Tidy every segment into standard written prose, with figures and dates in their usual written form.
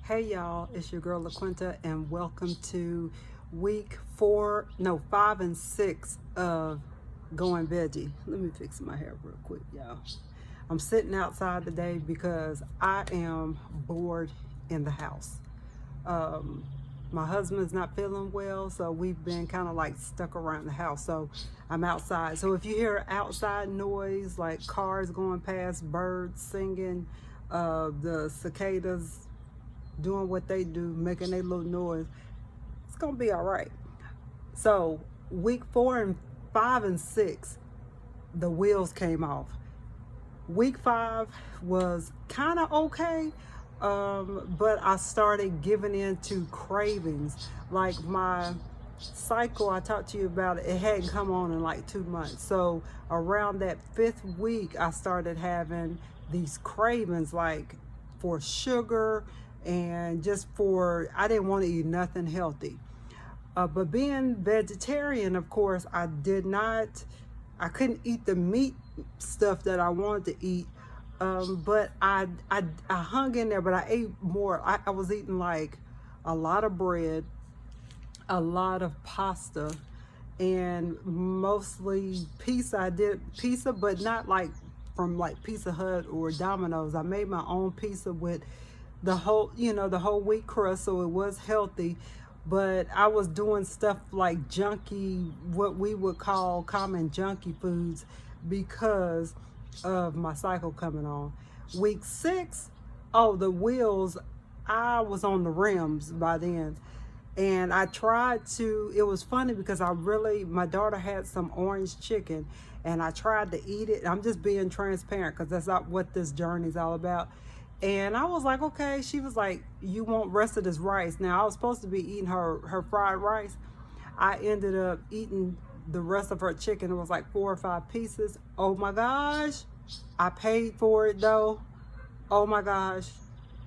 Hey y'all, it's your girl LaQuinta and welcome to week 5 and 6 of Going Veggie. Let me fix my hair real quick, y'all. I'm sitting outside today because I am bored in the house. My husband's not feeling well, so we've been kind of like stuck around the house. So I'm outside. So if you hear outside noise like cars going past, birds singing, the cicadas doing what they do, making their little noise, it's gonna be all right. So week 4 and 5 and 6, the wheels came off. Week 5 was kind of okay, but I started giving in to cravings. Like my cycle I talked to you about, it hadn't come on in like 2 months. So around that 5th week, I started having these cravings, like for sugar and just for, I didn't want to eat nothing healthy. But being vegetarian, of course, I couldn't eat the meat stuff that I wanted to eat. But I hung in there, but I ate more. I was eating like a lot of bread, a lot of pasta, and mostly pizza. I did pizza, but not like from like Pizza Hut or Domino's. I made my own pizza with the whole wheat crust, so it was healthy. But I was doing stuff like junky, what we would call common junky foods, because of my cycle coming on. Week 6, oh, the wheels, I was on the rims by then. And I tried to, it was funny because my daughter had some orange chicken and I tried to eat it. I'm just being transparent because that's not what this journey is all about. And I was like, okay. She was like, you want rest of this rice. Now I was supposed to be eating her fried rice. I ended up eating the rest of her chicken. It was like 4 or 5 pieces. Oh my gosh. I paid for it though. Oh my gosh.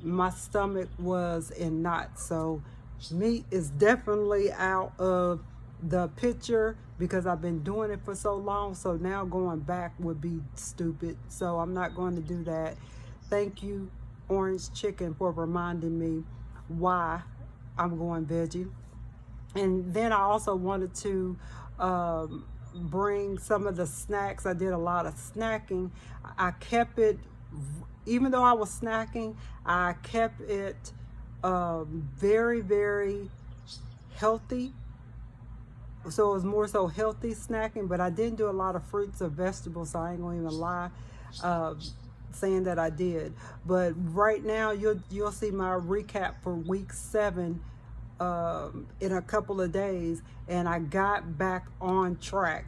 My stomach was in knots. So meat is definitely out of the picture because I've been doing it for so long. So now going back would be stupid. So I'm not going to do that. Thank you, Orange Chicken, for reminding me why I'm going veggie. And then I also wanted to bring some of the snacks. I did a lot of snacking. I kept it, even though I was snacking, I kept it very, very healthy. So it was more so healthy snacking, but I didn't do a lot of fruits or vegetables, so I ain't gonna even lie saying that I did. But right now you'll see my recap for week 7 in a couple of days, and I got back on track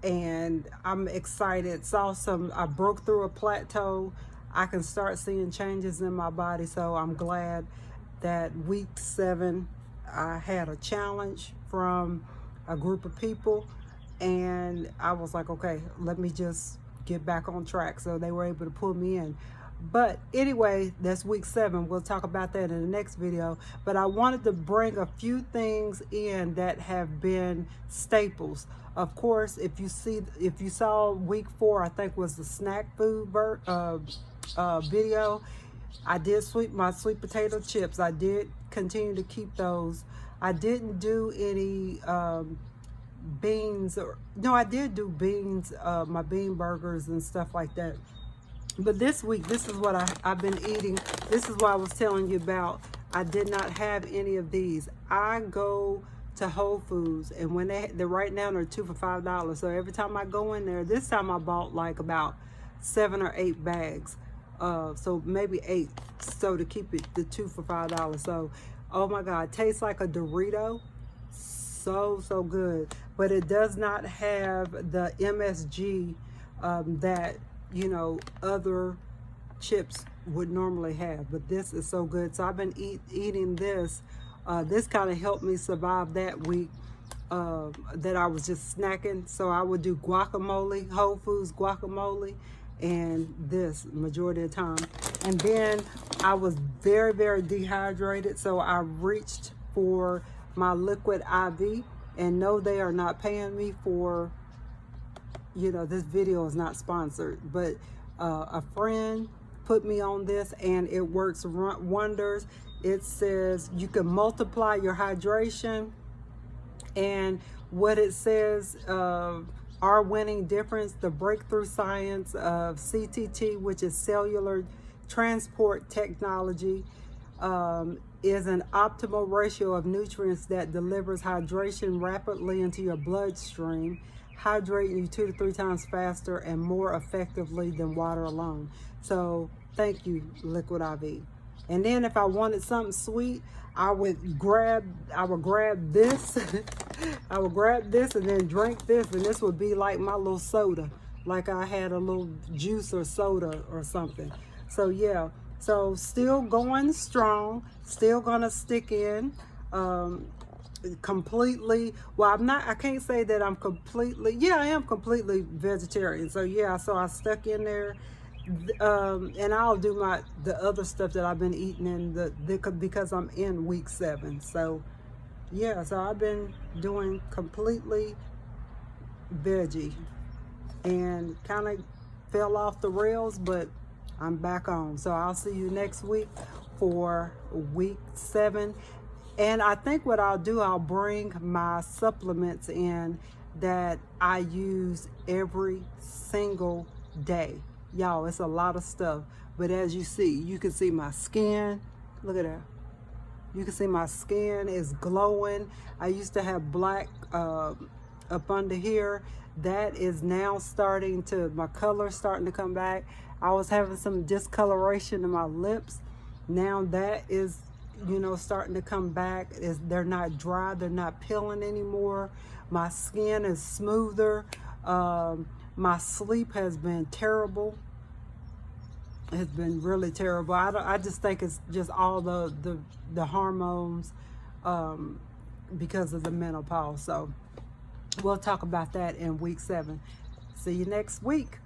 and I'm excited. I broke through a plateau. I can start seeing changes in my body, so I'm glad that week 7 I had a challenge from a group of people, and I was like, okay, let me just get back on track. So they were able to pull me in. But anyway, that's week 7. We'll talk about that in the next video. But I wanted to bring a few things in that have been staples. Of course, if you saw week 4, I think was the snack food video. I did my sweet potato chips. I did continue to keep those. I didn't do any beans, I did do beans, my bean burgers and stuff like that. But this week, this is what I've been eating. This is what I was telling you about. I did not have any of these. I go to Whole Foods, and when they're right now, they're 2 for $5. So every time I go in there, this time I bought like about 7 or 8 bags. So maybe 8. So to keep it the 2 for $5. So, oh my God, tastes like a Dorito. So good. But it does not have the MSG that other chips would normally have. But this is so good. So I've been eating this. This kind of helped me survive that week that I was just snacking. So I would do guacamole, Whole Foods guacamole, and this majority of the time. And then I was very, very dehydrated, so I reached for my liquid IV. And no, they are not paying me for, this video is not sponsored, but a friend put me on this, and it works wonders. It says you can multiply your hydration, and what it says, our winning difference, the breakthrough science of CTT, which is cellular transport technology, is an optimal ratio of nutrients that delivers hydration rapidly into your bloodstream, hydrating you 2 to 3 times faster and more effectively than water alone. So thank you, Liquid IV. And then if I wanted something sweet, I would grab this. I would grab this and then drink this, and this would be like my little soda, like I had a little juice or soda or something. So yeah, so still going strong, still gonna stick in completely. Well, I can't say that I'm completely, yeah, I am completely vegetarian. So yeah, so I stuck in there. And I'll do the other stuff that I've been eating in because I'm in week 7. So yeah, so I've been doing completely veggie and kind of fell off the rails, but I'm back on. So I'll see you next week for week 7. And I think what I'll do, I'll bring my supplements in that I use every single day. Y'all, it's a lot of stuff, but as you see, you can see my skin. Look at that. You can see my skin is glowing. I used to have black up under here. That is now starting to, my color starting to come back. I was having some discoloration in my lips. Now that is, you know, starting to come back. They're not dry, they're not peeling anymore. My skin is smoother. My sleep has been terrible. It's been really terrible. I just think it's just all the hormones because of the menopause. So we'll talk about that in week 7. See you next week.